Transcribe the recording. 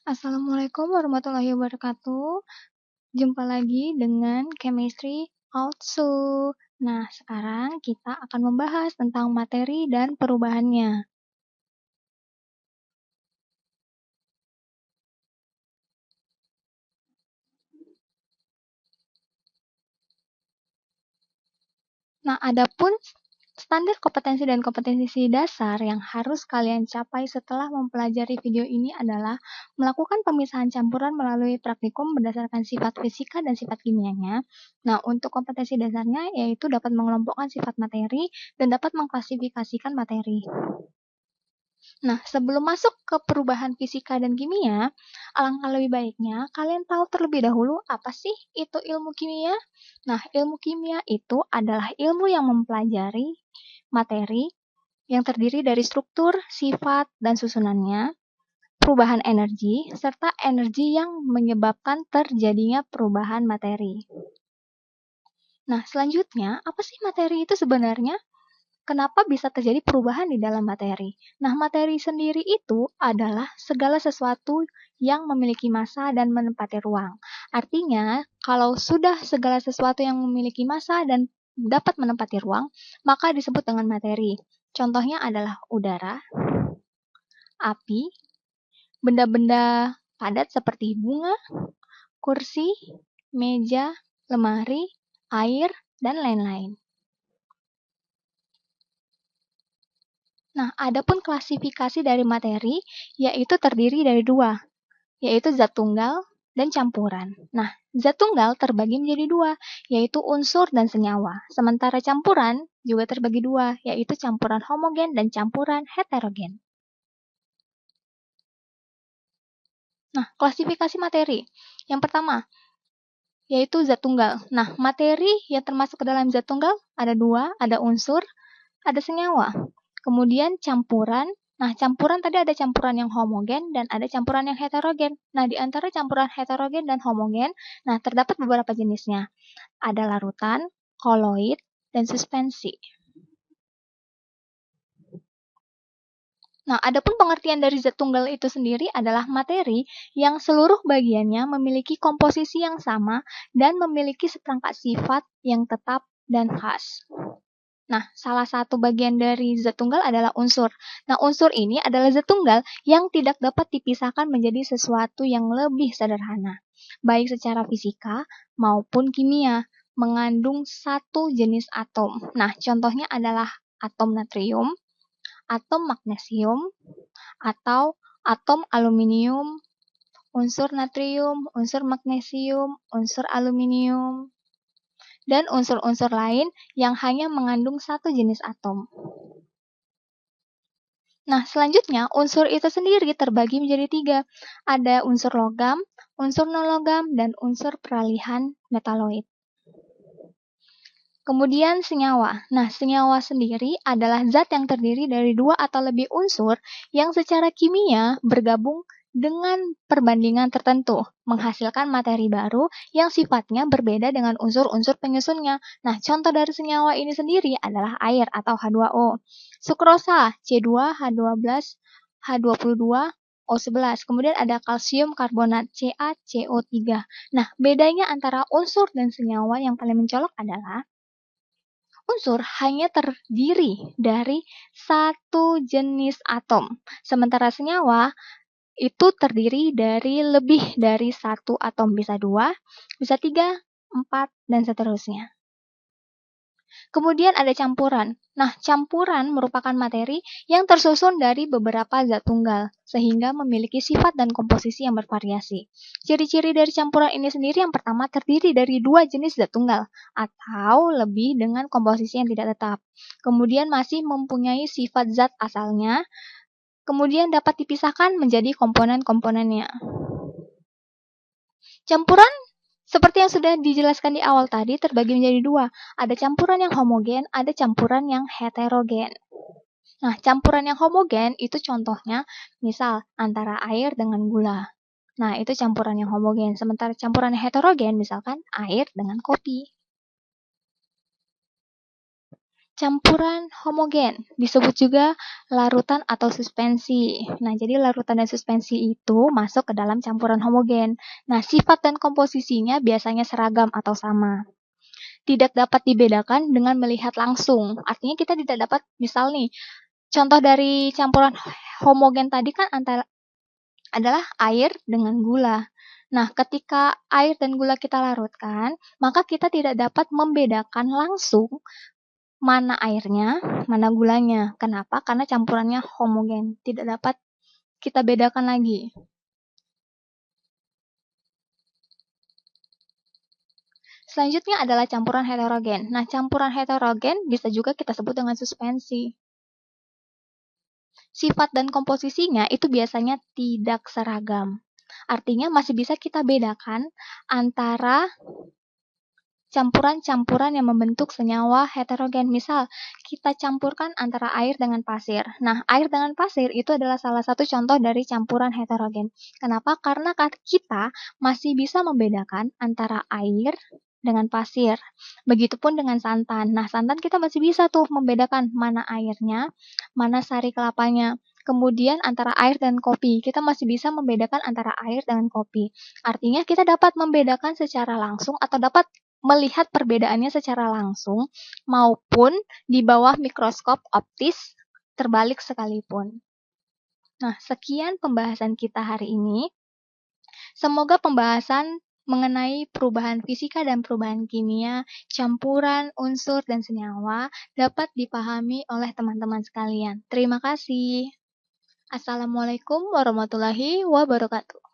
Assalamualaikum warahmatullahi wabarakatuh. Jumpa lagi dengan Chemistry Also. Nah, sekarang kita akan membahas tentang materi dan perubahannya. Nah, adapun standar kompetensi dan kompetensi dasar yang harus kalian capai setelah mempelajari video ini adalah melakukan pemisahan campuran melalui praktikum berdasarkan sifat fisika dan sifat kimianya. Nah, untuk kompetensi dasarnya yaitu dapat mengelompokkan sifat materi dan dapat mengklasifikasikan materi. Nah, sebelum masuk ke perubahan fisika dan kimia, alangkah lebih baiknya kalian tahu terlebih dahulu apa sih itu ilmu kimia. Nah, ilmu kimia itu adalah ilmu yang mempelajari materi yang terdiri dari struktur, sifat, dan susunannya, perubahan energi, serta energi yang menyebabkan terjadinya perubahan materi. Nah, selanjutnya, apa sih materi itu sebenarnya? Kenapa bisa terjadi perubahan di dalam materi? Nah, materi sendiri itu adalah segala sesuatu yang memiliki massa dan menempati ruang. Artinya, kalau sudah segala sesuatu yang memiliki massa dan dapat menempati ruang, maka disebut dengan materi. Contohnya adalah udara, api, benda-benda padat seperti bunga, kursi, meja, lemari, air, dan lain-lain. Nah, adapun klasifikasi dari materi, yaitu terdiri dari dua, yaitu zat tunggal dan campuran. Nah, zat tunggal terbagi menjadi dua, yaitu unsur dan senyawa. Sementara campuran juga terbagi dua, yaitu campuran homogen dan campuran heterogen. Nah, klasifikasi materi. Yang pertama, yaitu zat tunggal. Nah, materi yang termasuk ke dalam zat tunggal ada dua, ada unsur, ada senyawa. Kemudian campuran. Nah, campuran tadi ada campuran yang homogen dan ada campuran yang heterogen. Nah, di antara campuran heterogen dan homogen, nah terdapat beberapa jenisnya. Ada larutan, koloid, dan suspensi. Nah, adapun pengertian dari zat tunggal itu sendiri adalah materi yang seluruh bagiannya memiliki komposisi yang sama dan memiliki seperangkat sifat yang tetap dan khas. Nah, salah satu bagian dari zat tunggal adalah unsur. Nah, unsur ini adalah zat tunggal yang tidak dapat dipisahkan menjadi sesuatu yang lebih sederhana, baik secara fisika maupun kimia, mengandung satu jenis atom. Nah, contohnya adalah atom natrium, atom magnesium, atau atom aluminium, unsur natrium, unsur magnesium, unsur aluminium, dan unsur-unsur lain yang hanya mengandung satu jenis atom. Nah, selanjutnya unsur itu sendiri terbagi menjadi tiga. Ada unsur logam, unsur non-logam, dan unsur peralihan metaloid. Kemudian senyawa. Nah, senyawa sendiri adalah zat yang terdiri dari dua atau lebih unsur yang secara kimia bergabung dengan perbandingan tertentu, menghasilkan materi baru yang sifatnya berbeda dengan unsur-unsur penyusunnya. Nah, contoh dari senyawa ini sendiri adalah air atau H2O, sukrosa C2H12, H22, O11. Kemudian ada kalsium karbonat CaCO3. Nah, bedanya antara unsur dan senyawa yang paling mencolok adalah unsur hanya terdiri dari satu jenis atom, sementara senyawa itu terdiri dari lebih dari satu atom, bisa dua, bisa tiga, empat, dan seterusnya. Kemudian ada campuran. Nah, campuran merupakan materi yang tersusun dari beberapa zat tunggal, sehingga memiliki sifat dan komposisi yang bervariasi. Ciri-ciri dari campuran ini sendiri yang pertama terdiri dari dua jenis zat tunggal, atau lebih dengan komposisi yang tidak tetap. Kemudian masih mempunyai sifat zat asalnya, kemudian dapat dipisahkan menjadi komponen-komponennya. Campuran seperti yang sudah dijelaskan di awal tadi terbagi menjadi dua. Ada campuran yang homogen, ada campuran yang heterogen. Nah, campuran yang homogen itu contohnya misal antara air dengan gula. Nah, itu campuran yang homogen. Sementara campuran yang heterogen misalkan air dengan kopi. Campuran homogen, disebut juga larutan atau suspensi. Nah, jadi larutan dan suspensi itu masuk ke dalam campuran homogen. Nah, sifat dan komposisinya biasanya seragam atau sama. Tidak dapat dibedakan dengan melihat langsung. Artinya kita tidak dapat, misal nih, contoh dari campuran homogen tadi kan adalah air dengan gula. Nah, ketika air dan gula kita larutkan, maka kita tidak dapat membedakan langsung mana airnya, mana gulanya. Kenapa? Karena campurannya homogen, tidak dapat kita bedakan lagi. Selanjutnya adalah campuran heterogen. Nah, campuran heterogen bisa juga kita sebut dengan suspensi. Sifat dan komposisinya itu biasanya tidak seragam. Artinya masih bisa kita bedakan antara campuran-campuran yang membentuk senyawa heterogen. Misal, kita campurkan antara air dengan pasir. Nah, air dengan pasir itu adalah salah satu contoh dari campuran heterogen. Kenapa? Karena kita masih bisa membedakan antara air dengan pasir. Begitupun dengan santan. Nah, santan kita masih bisa tuh membedakan mana airnya, mana sari kelapanya. Kemudian antara air dan kopi, kita masih bisa membedakan antara air dengan kopi. Artinya kita dapat membedakan secara langsung atau dapat melihat perbedaannya secara langsung maupun di bawah mikroskop optis terbalik sekalipun. Nah, sekian pembahasan kita hari ini. Semoga pembahasan mengenai perubahan fisika dan perubahan kimia, campuran, unsur, dan senyawa dapat dipahami oleh teman-teman sekalian. Terima kasih. Assalamualaikum warahmatullahi wabarakatuh.